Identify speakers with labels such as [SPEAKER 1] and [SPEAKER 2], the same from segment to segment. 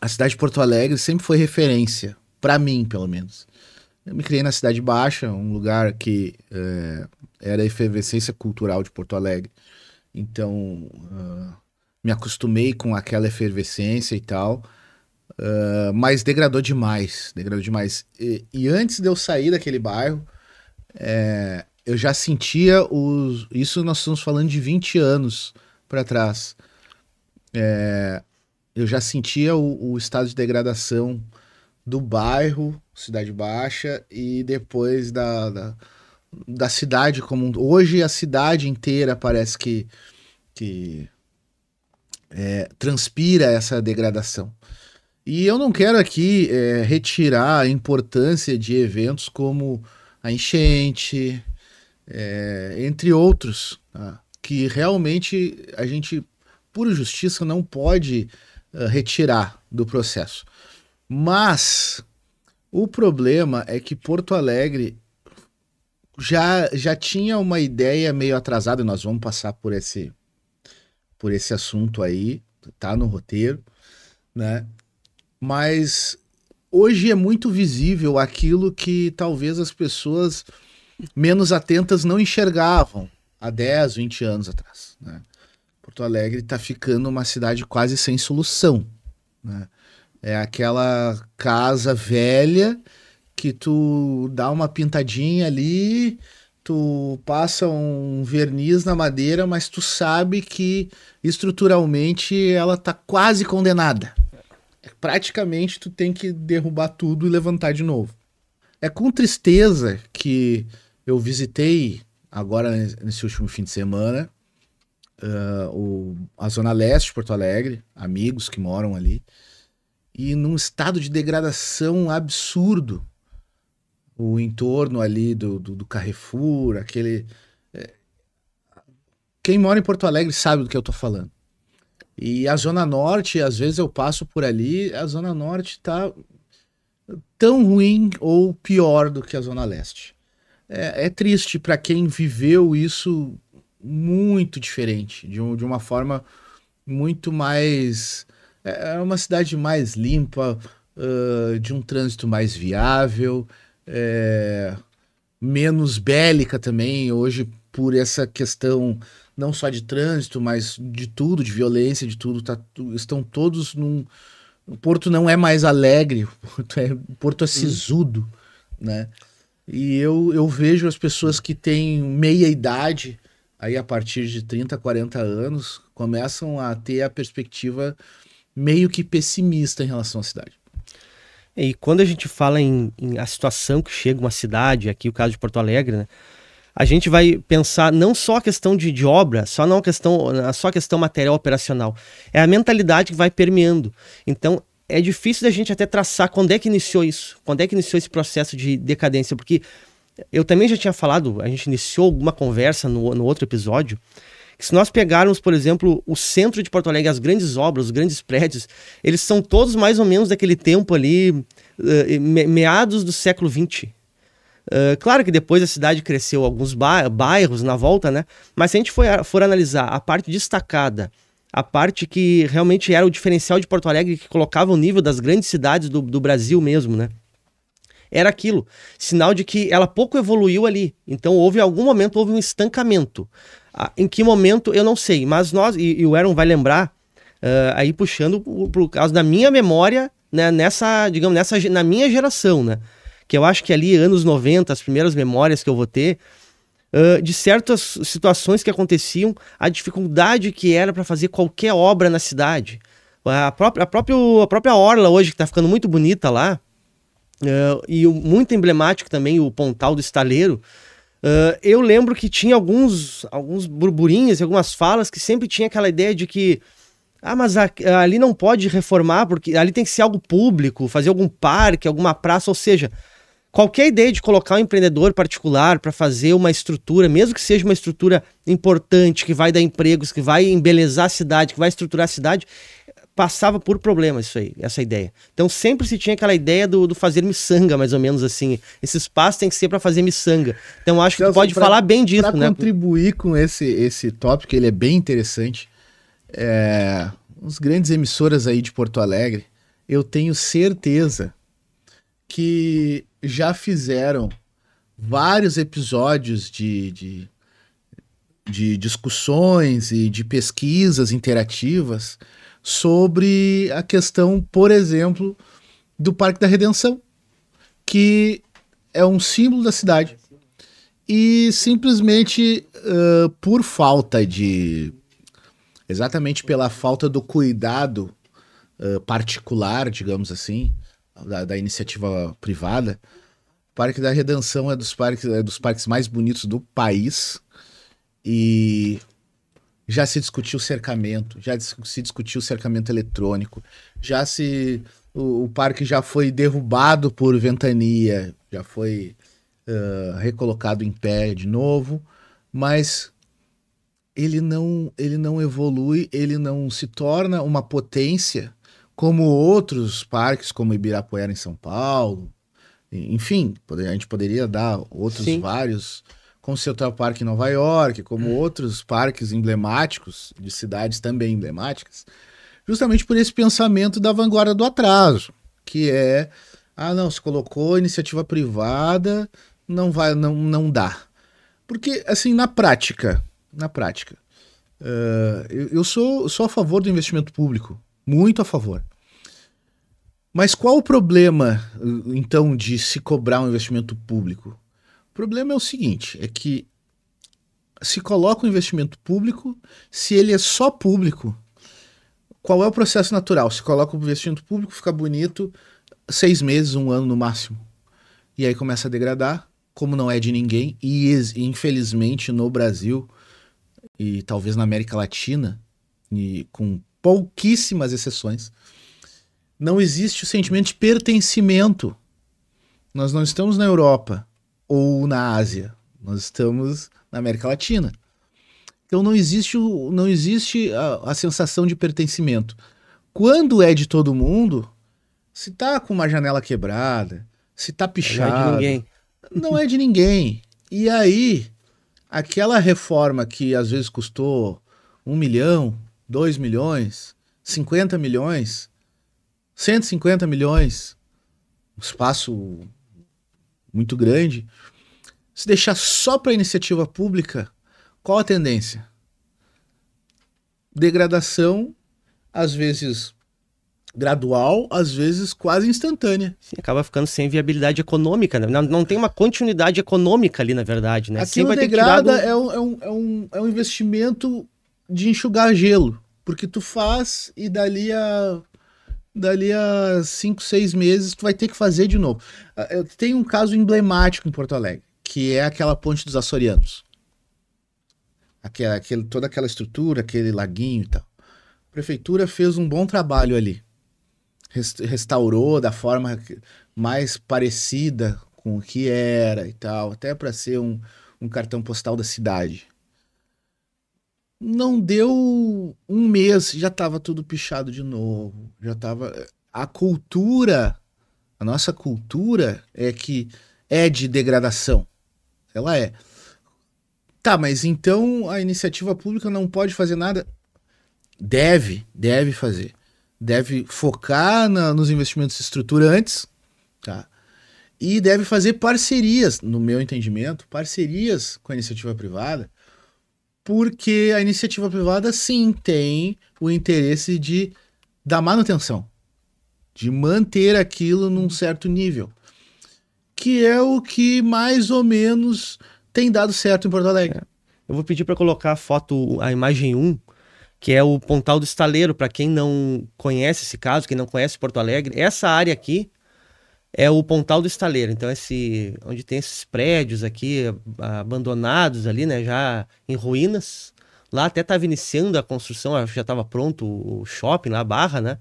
[SPEAKER 1] a cidade de Porto Alegre sempre foi referência, para mim, pelo menos. Eu me criei na Cidade Baixa, um lugar que era a efervescência cultural de Porto Alegre. Então, me acostumei com aquela efervescência e tal, mas degradou demais, degradou demais. E antes de eu sair daquele bairro, eu já sentia os... Isso nós estamos falando de 20 anos para trás. Eu já sentia o estado de degradação do bairro, Cidade Baixa, e depois da cidade como hoje a cidade inteira parece que transpira essa degradação. E eu não quero aqui retirar a importância de eventos como a enchente, entre outros, tá? Que realmente a gente, por justiça, não pode retirar do processo. Mas o problema é que Porto Alegre já tinha uma ideia meio atrasada, e nós vamos passar por esse assunto aí, tá no roteiro, né? Mas hoje é muito visível aquilo que talvez as pessoas menos atentas não enxergavam há 10, 20 anos atrás, né? Porto Alegre está ficando uma cidade quase sem solução, né? É aquela casa velha que tu dá uma pintadinha ali, tu passa um verniz na madeira, mas tu sabe que estruturalmente ela tá quase condenada. Praticamente tu tem que derrubar tudo e levantar de novo. É com tristeza que eu visitei agora nesse último fim de semana a Zona Leste de Porto Alegre, amigos que moram ali, e num estado de degradação absurdo. O entorno ali do Carrefour, aquele... Quem mora em Porto Alegre sabe do que eu tô falando. E a Zona Norte, às vezes eu passo por ali, a Zona Norte tá tão ruim ou pior do que a Zona Leste. É triste para quem viveu isso muito diferente, de uma forma muito mais... É uma cidade mais limpa, de um trânsito mais viável, menos bélica também, hoje por essa questão não só de trânsito, mas de tudo, de violência, de tudo, estão todos num... O Porto não é mais alegre, o Porto é sisudo, né? E eu vejo as pessoas que têm meia idade, aí a partir de 30, 40 anos, começam a ter a perspectiva meio que pessimista em relação à cidade.
[SPEAKER 2] E quando a gente fala em a situação que chega uma cidade, aqui o caso de Porto Alegre, né, a gente vai pensar não só a questão de obra, só a questão material operacional, é a mentalidade que vai permeando. Então é difícil da gente até traçar quando é que iniciou isso, quando é que iniciou esse processo de decadência, porque eu também já tinha falado, a gente iniciou alguma conversa no outro episódio, que se nós pegarmos, por exemplo, o centro de Porto Alegre, as grandes obras, os grandes prédios, eles são todos mais ou menos daquele tempo ali, meados do século XX. Claro que depois a cidade cresceu alguns bairros na volta, né? Mas se a gente for analisar a parte destacada, a parte que realmente era o diferencial de Porto Alegre, que colocava o nível das grandes cidades do Brasil mesmo, né? Era aquilo, sinal de que ela pouco evoluiu ali. Então em algum momento houve um estancamento. Em que momento, eu não sei, mas nós, e o Aaron vai lembrar, aí puxando por causa da minha memória, né, na minha geração, né? Que eu acho que ali, anos 90, as primeiras memórias que eu vou ter, de certas situações que aconteciam, a dificuldade que era para fazer qualquer obra na cidade. A própria orla hoje, que está ficando muito bonita lá, e muito emblemático também, o Pontal do Estaleiro, eu lembro que tinha alguns burburinhos, algumas falas que sempre tinha aquela ideia de que mas ali não pode reformar, porque ali tem que ser algo público, fazer algum parque, alguma praça, ou seja, qualquer ideia de colocar um empreendedor particular para fazer uma estrutura, mesmo que seja uma estrutura importante, que vai dar empregos, que vai embelezar a cidade, que vai estruturar a cidade, passava por problemas isso aí, essa ideia. Então sempre se tinha aquela ideia do fazer miçanga, mais ou menos assim. Esse espaço tem que ser para fazer miçanga. Então acho que tu pode falar bem disso, né?
[SPEAKER 1] Para contribuir com esse tópico, ele é bem interessante. As grandes emissoras aí de Porto Alegre, eu tenho certeza que já fizeram vários episódios de discussões e de pesquisas interativas sobre a questão, por exemplo, do Parque da Redenção, que é um símbolo da cidade. E simplesmente por falta de... Exatamente pela falta do cuidado particular, digamos assim, da iniciativa privada, o Parque da Redenção é dos parques mais bonitos do país. E já se discutiu cercamento, já se discutiu cercamento eletrônico, o parque já foi derrubado por ventania, já foi recolocado em pé de novo, mas ele não evolui, ele não se torna uma potência como outros parques, como Ibirapuera em São Paulo, enfim, a gente poderia dar outros
[SPEAKER 2] Sim.
[SPEAKER 1] vários, como o Central Park em Nova York, como outros parques emblemáticos de cidades também emblemáticas, justamente por esse pensamento da vanguarda do atraso, que é, não, se colocou iniciativa privada, não dá. Porque, assim, na prática, eu sou a favor do investimento público, muito a favor. Mas qual o problema, então, de se cobrar um investimento público? O problema é o seguinte, é que se coloca um investimento público, se ele é só público, qual é o processo natural? Se coloca um investimento público, fica bonito, 6 meses, 1 ano no máximo. E aí começa a degradar, como não é de ninguém, e infelizmente no Brasil, e talvez na América Latina, e com pouquíssimas exceções, não existe o sentimento de pertencimento. Nós não estamos na Europa ou na Ásia, nós estamos na América Latina. Então não existe a sensação de pertencimento. Quando é de todo mundo, se tá com uma janela quebrada, se tá pichado,
[SPEAKER 2] não é de ninguém.
[SPEAKER 1] Não é de ninguém. E aí, aquela reforma que às vezes custou 1 milhão, 2 milhões, 50 milhões, 150 milhões, um espaço muito grande, se deixar só para iniciativa pública, qual a tendência? Degradação, às vezes gradual, às vezes quase instantânea.
[SPEAKER 2] Sim, acaba ficando sem viabilidade econômica, né? Não tem uma continuidade econômica ali, na verdade, né?
[SPEAKER 1] Aquilo degrada é um investimento de enxugar gelo, porque tu faz e dali a 5, 6 meses tu vai ter que fazer de novo. Tem um caso emblemático em Porto Alegre, que é aquela ponte dos açorianos. Toda aquela estrutura, aquele laguinho e tal. A prefeitura fez um bom trabalho ali. Restaurou da forma mais parecida com o que era e tal, até para ser um cartão postal da cidade. Não deu 1 mês, já estava tudo pichado de novo. Já tava. A nossa cultura é de degradação. Ela é. Tá, mas então a iniciativa pública não pode fazer nada? Deve fazer. Deve focar nos investimentos estruturantes, tá? E deve fazer parcerias, no meu entendimento, parcerias com a iniciativa privada, porque a iniciativa privada sim tem o interesse da manutenção, de manter aquilo num certo nível, que é o que mais ou menos tem dado certo em Porto Alegre.
[SPEAKER 2] Eu vou pedir para colocar a imagem 1, que é o Pontal do Estaleiro, para quem não conhece esse caso, quem não conhece Porto Alegre. Essa área aqui é o Pontal do Estaleiro, então onde tem esses prédios aqui abandonados ali, né, já em ruínas. Lá até estava iniciando a construção, acho que já estava pronto o shopping lá, a Barra, né?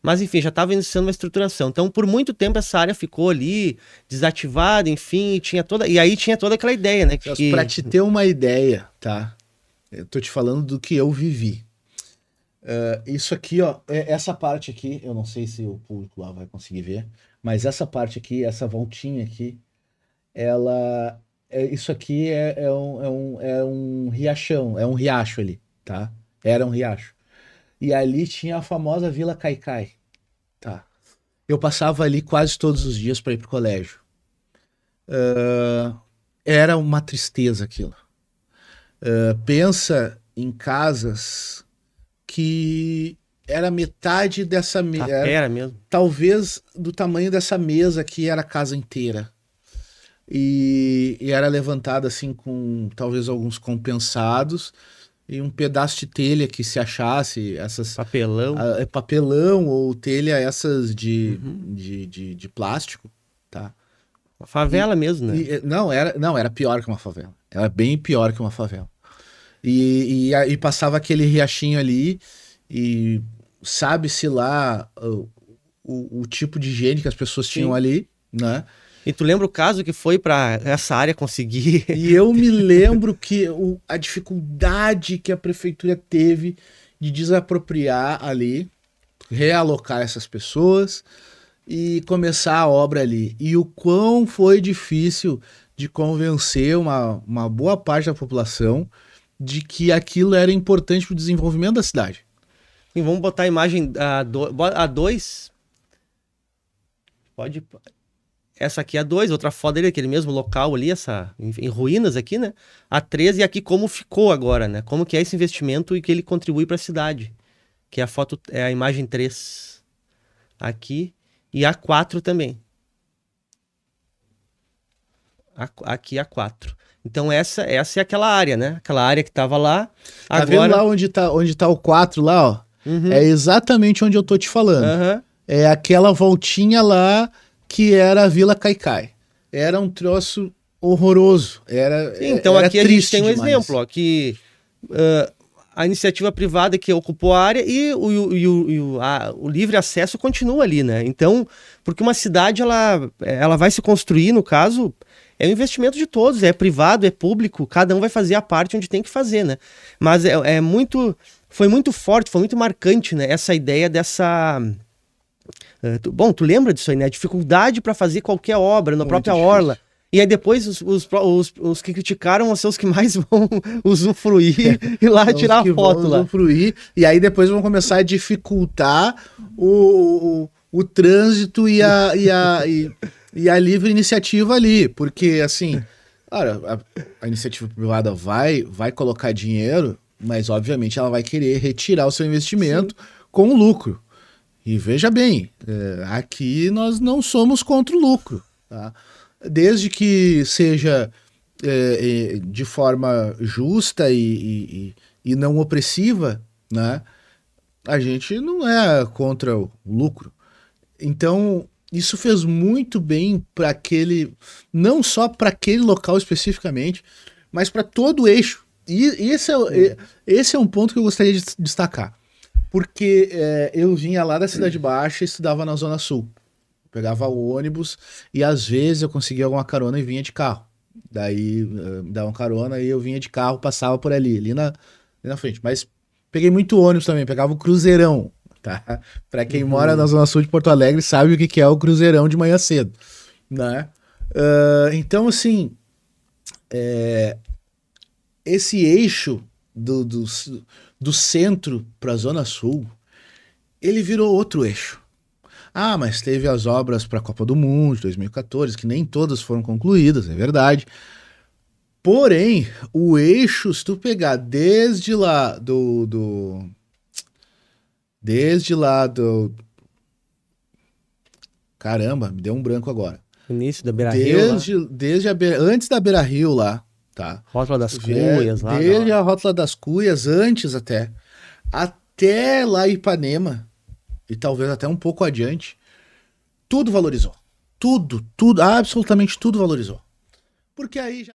[SPEAKER 2] Mas enfim, já estava iniciando uma estruturação. Então, por muito tempo essa área ficou ali desativada, enfim, e aí tinha toda aquela ideia, né?
[SPEAKER 1] Para te ter uma ideia, tá? Eu tô te falando do que eu vivi. Isso aqui, ó, essa parte aqui, eu não sei se o público lá vai conseguir ver, mas essa parte aqui, essa voltinha aqui, isso aqui é um riachão, é um riacho ali, tá? Era um riacho. E ali tinha a famosa Vila Caicai, tá? Eu passava ali quase todos os dias para ir pro colégio. Era uma tristeza aquilo. Pensa em casas que era metade dessa mesa,
[SPEAKER 2] Tapera mesmo.
[SPEAKER 1] talvez do tamanho dessa mesa que era a casa inteira. E era levantada assim com talvez alguns compensados e um pedaço de telha que se achasse, essas
[SPEAKER 2] Papelão.
[SPEAKER 1] papelão ou telha essas
[SPEAKER 2] Uhum.
[SPEAKER 1] de plástico, tá?
[SPEAKER 2] Uma favela mesmo, né?
[SPEAKER 1] Não, era pior que uma favela. Era bem pior que uma favela. E passava aquele riachinho ali e sabe-se lá o tipo de higiene que as pessoas tinham
[SPEAKER 2] Sim.
[SPEAKER 1] ali, né?
[SPEAKER 2] E tu lembra o caso que foi pra essa área conseguir?
[SPEAKER 1] E eu me lembro que a dificuldade que a prefeitura teve de desapropriar ali, realocar essas pessoas e começar a obra ali. E o quão foi difícil de convencer uma boa parte da população de que aquilo era importante para o desenvolvimento da cidade.
[SPEAKER 2] E vamos botar a imagem a 2. Pode. Essa aqui é a 2, outra foto dele, aquele mesmo local ali, em ruínas aqui, né? A 3 e aqui como ficou agora, né? Como que é esse investimento e que ele contribui para a cidade. Que é a foto, é a imagem 3 aqui e a 4 também. Aqui a 4. Então essa é aquela área, né? Aquela área que tava lá.
[SPEAKER 1] Tá vendo lá onde tá o 4 lá, ó?
[SPEAKER 2] Uhum.
[SPEAKER 1] É exatamente onde eu tô te falando.
[SPEAKER 2] Uhum.
[SPEAKER 1] É aquela voltinha lá que era a Vila Caicai. Era um troço horroroso.
[SPEAKER 2] Sim, então
[SPEAKER 1] era
[SPEAKER 2] aqui a gente tem um
[SPEAKER 1] demais.
[SPEAKER 2] exemplo, ó, que a iniciativa privada que ocupou a área e o livre acesso continua ali, né? Então, porque uma cidade, ela vai se construir, no caso, é um investimento de todos, é privado, é público, cada um vai fazer a parte onde tem que fazer, né? Mas foi muito forte, foi muito marcante, né? Essa ideia dessa... Bom, tu lembra disso aí, né? A dificuldade para fazer qualquer obra na
[SPEAKER 1] Muito
[SPEAKER 2] própria
[SPEAKER 1] difícil.
[SPEAKER 2] orla. E aí depois os que criticaram vão ser os que mais vão usufruir e lá
[SPEAKER 1] Então,
[SPEAKER 2] tirar
[SPEAKER 1] os que
[SPEAKER 2] a foto
[SPEAKER 1] vão
[SPEAKER 2] lá.
[SPEAKER 1] usufruir, e aí depois vão começar a dificultar o trânsito e a livre iniciativa ali. Porque, assim, cara, a iniciativa privada vai colocar dinheiro, mas obviamente ela vai querer retirar o seu investimento com lucro. E veja bem, aqui nós não somos contra o lucro, tá? Desde que seja de forma justa e não opressiva, né? A gente não é contra o lucro. Então, isso fez muito bem para não só para aquele local especificamente, mas para todo o eixo. E esse é um ponto que eu gostaria de destacar. Porque eu vinha lá da Cidade Baixa e estudava na Zona Sul. Pegava o ônibus e às vezes eu conseguia alguma carona e vinha de carro. Daí me davam carona e eu vinha de carro, passava por ali na frente. Mas peguei muito ônibus também, pegava o Cruzeirão, tá? Pra quem mora na Zona Sul de Porto Alegre sabe o que é o Cruzeirão de manhã cedo, né? Então, assim, esse eixo do centro para a Zona Sul, ele virou outro eixo. Ah, mas teve as obras para a Copa do Mundo de 2014, que nem todas foram concluídas, é verdade. Porém, o eixo, se tu pegar desde lá Caramba, me deu um branco agora.
[SPEAKER 2] Início da Beira-Rio,
[SPEAKER 1] Antes da Beira-Rio lá, tá?
[SPEAKER 2] Rótula das Cuias lá.
[SPEAKER 1] Desde a Rótula das Cuias, antes até lá Ipanema, e talvez até um pouco adiante, tudo valorizou. Tudo, absolutamente tudo valorizou. Porque aí já